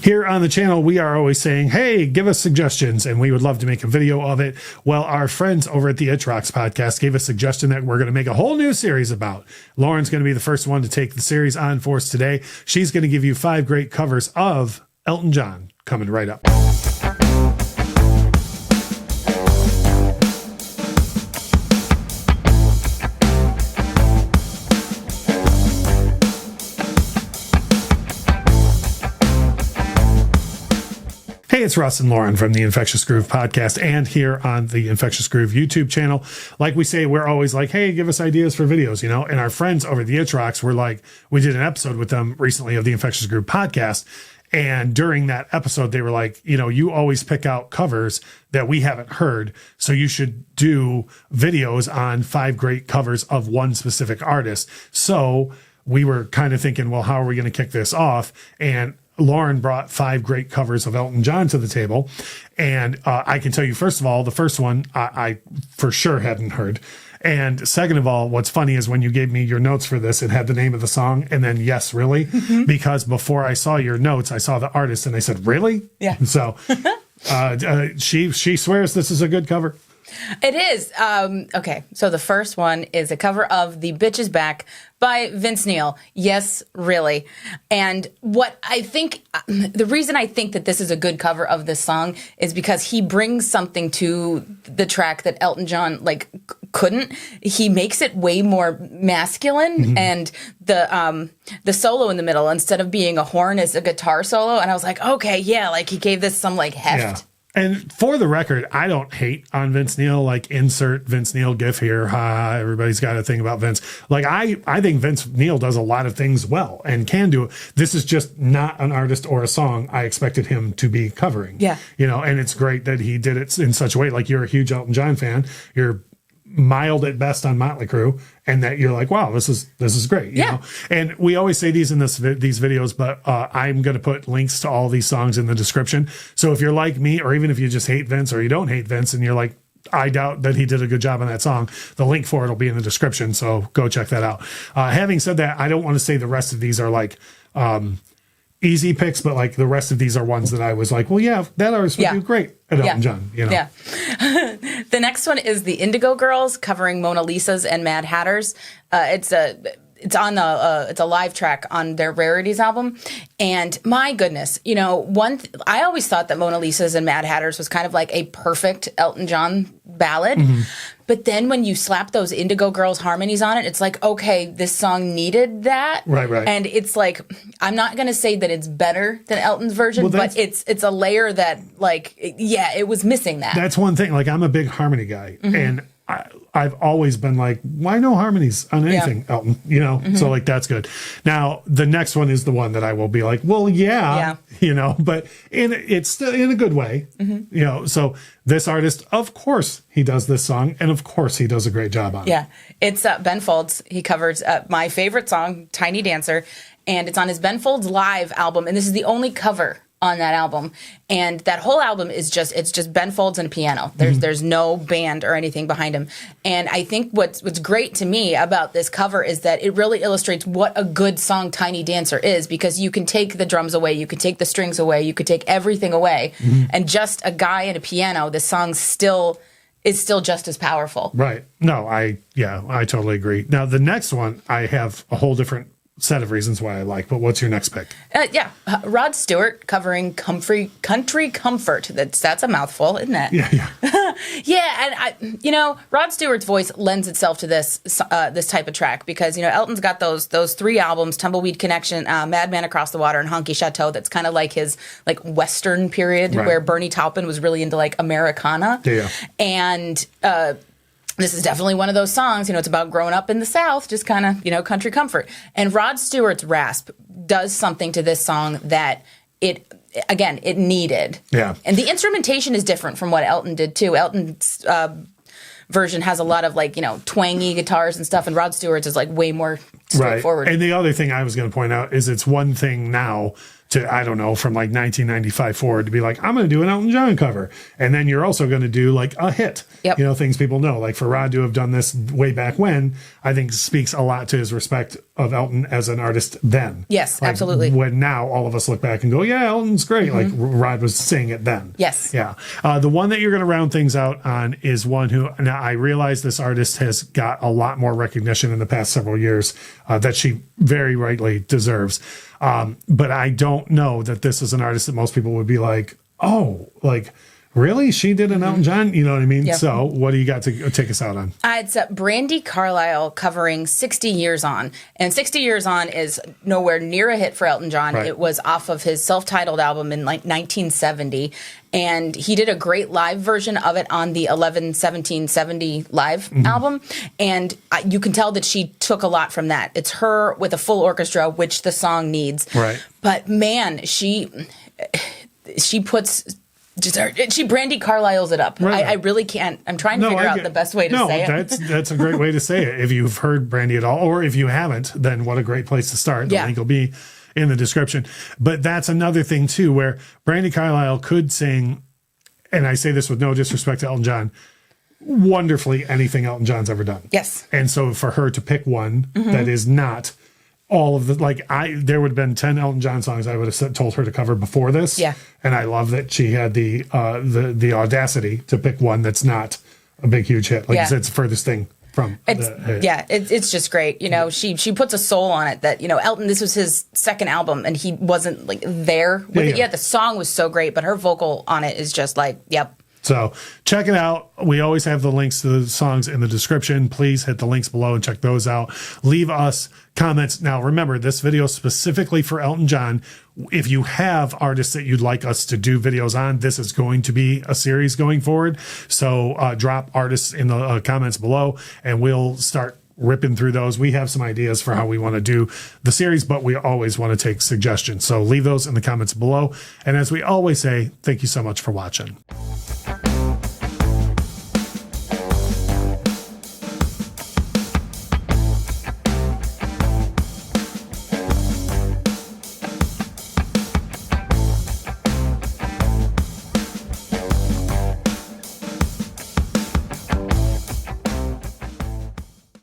Here on the channel, we are always saying, hey, give us suggestions, and we would love to make a video of it. Well, our friends over at the It Rocks podcast gave a suggestion that we're going to make a whole new series about. Lauren's going to be the first one to take the series on for us today. She's going to give you 5 great covers of Elton John, coming right up. Hey, it's Russ and Lauren from the Infectious Groove podcast and here on the Infectious Groove YouTube channel. Like we say, we're always like, hey, give us ideas for videos, you know, and our friends over at the It Rocks were like, we did an episode with them recently of the Infectious Groove podcast. And during that episode, they were like, you know, you always pick out covers that we haven't heard. So you should do videos on 5 great covers of one specific artist. So we were kind of thinking, well, how are we going to kick this off? And Lauren brought 5 great covers of Elton John to the table. And I can tell you, first of all, the first one I for sure hadn't heard. And second of all, what's funny is when you gave me your notes for this, it had the name of the song and then yes, really? Mm-hmm. Because before I saw your notes, I saw the artist and I said, really? Yeah. So she swears this is a good cover. It is. Okay, so the first one is a cover of The Bitch Is Back by Vince Neil. Yes, really. And what I think, the reason I think that this is a good cover of this song is because he brings something to the track that Elton John, couldn't. He makes it way more masculine, mm-hmm. and the solo in the middle, instead of being a horn, is a guitar solo. And I was like, okay, yeah, he gave this some heft. Yeah. And for the record, I don't hate on Vince Neil, insert Vince Neil gif here. Ha, everybody's got a thing about Vince. I think Vince Neil does a lot of things well and can do it. This is just not an artist or a song I expected him to be covering. Yeah. You know, and it's great that he did it in such a way. You're a huge Elton John fan. You're mild at best on Motley Crue, and that you're like, wow, this is great. You know? And we always say these in these videos, but I'm going to put links to all these songs in the description. So if you're like me, or even if you just hate Vince or you don't hate Vince and you're like, I doubt that he did a good job on that song, the link for it will be in the description. So go check that out. Having said that, I don't want to say the rest of these are easy picks, but the rest of these are ones that I was like, well, yeah, that artist would do great at Elton John, you know? Yeah. The next one is the Indigo Girls covering Mona Lisa's and Mad Hatter's. It's a live track on their Rarities album. And my goodness, you know, I always thought that Mona Lisa's and Mad Hatter's was kind of like a perfect Elton John ballad. Mm-hmm. But then when you slap those Indigo Girls harmonies on it, it's like, okay, this song needed that. Right. And it's like, I'm not going to say that it's better than Elton's version, but it's a layer that it was missing that. That's one thing. I'm a big harmony guy. Mm-hmm. And I've always been like, why no harmonies on anything, Elton? You know, mm-hmm. So that's good. Now, the next one is the one that I will be like, well, yeah. You know, but it's still in a good way, mm-hmm. You know. So this artist, of course, he does this song, and of course, he does a great job on it. Yeah, it's Ben Folds. He covers my favorite song, Tiny Dancer, and it's on his Ben Folds Live album, and this is the only cover on that album, and that whole album is just Ben Folds and a piano. There's no band or anything behind him. And I think what's great to me about this cover is that it really illustrates what a good song Tiny Dancer is, because you can take the drums away, you could take the strings away, you could take everything away, mm-hmm. and just a guy and a piano, the song is still just as powerful. Right. No, I totally agree. Now the next one, I have a whole different set of reasons why I like, but what's your next pick? Rod Stewart covering Country Comfort. That's a mouthful, isn't it? Yeah. And Rod Stewart's voice lends itself to this type of track, because Elton's got those 3 albums: Tumbleweed Connection, Madman Across the Water, and Honky Chateau. That's kind of like his Western period, right, where Bernie Taupin was really into Americana. Yeah. And this is definitely one of those songs, it's about growing up in the South, just kind of, country comfort. And Rod Stewart's rasp does something to this song that it needed. Yeah. And the instrumentation is different from what Elton did, too. Elton's version has a lot of, twangy guitars and stuff, and Rod Stewart's is, way more straightforward. Right. And the other thing I was going to point out is it's one thing now to, I don't know, from like 1995 forward to be like, I'm going to do an Elton John cover. And then you're also going to do like a hit, Yep. you know, things people know. Like for Rod to have done this way back when, I think speaks a lot to his respect of Elton as an artist then. Yes, Like, absolutely. When now all of us look back and go, yeah, Elton's great. Like Rod was saying it then. Yes. Yeah. The one that you're going to round things out on is one who, now I realize this artist has got a lot more recognition in the past several years that she very rightly deserves. But I don't know that this is an artist that most people would be like, oh, like, really? She did an Elton John? You know what I mean? Yep. So what do you got to take us out on? It's Brandi Carlile covering 60 Years On. And 60 Years On is nowhere near a hit for Elton John. Right. It was off of his self-titled album in like 1970. And he did a great live version of it on the 11/17/70 live album. And you can tell that she took a lot from that. It's her with a full orchestra, which the song needs. Right. But man, she puts... She Brandi Carlile's it up. Right. I really can't. I'm trying to figure out the best way to say it. That's a great way to say it. If you've heard Brandi at all, or if you haven't, then what a great place to start. The link will be in the description. But that's another thing too, where Brandi Carlile could sing, and I say this with no disrespect to Elton John, wonderfully anything Elton John's ever done. Yes. And so for her to pick one that is not all of the, like, there would have been 10 Elton John songs I would have told her to cover before this. Yeah. And I love that she had the audacity to pick one that's not a big, huge hit. Like you said, it's the furthest thing from the hit. It's just great. You know, she puts a soul on it that, you know, Elton, this was his second album and he wasn't like there with it. Yeah, the song was so great, but her vocal on it is just like, yep. So check it out. We always have the links to the songs in the description. Please hit the links below and check those out. Leave us comments. Now, remember, this video is specifically for Elton John. If you have artists that you'd like us to do videos on, this is going to be a series going forward. So drop artists in the comments below and we'll start ripping through those. We have some ideas for how we want to do the series, but we always want to take suggestions. So leave those in the comments below. And as we always say, thank you so much for watching.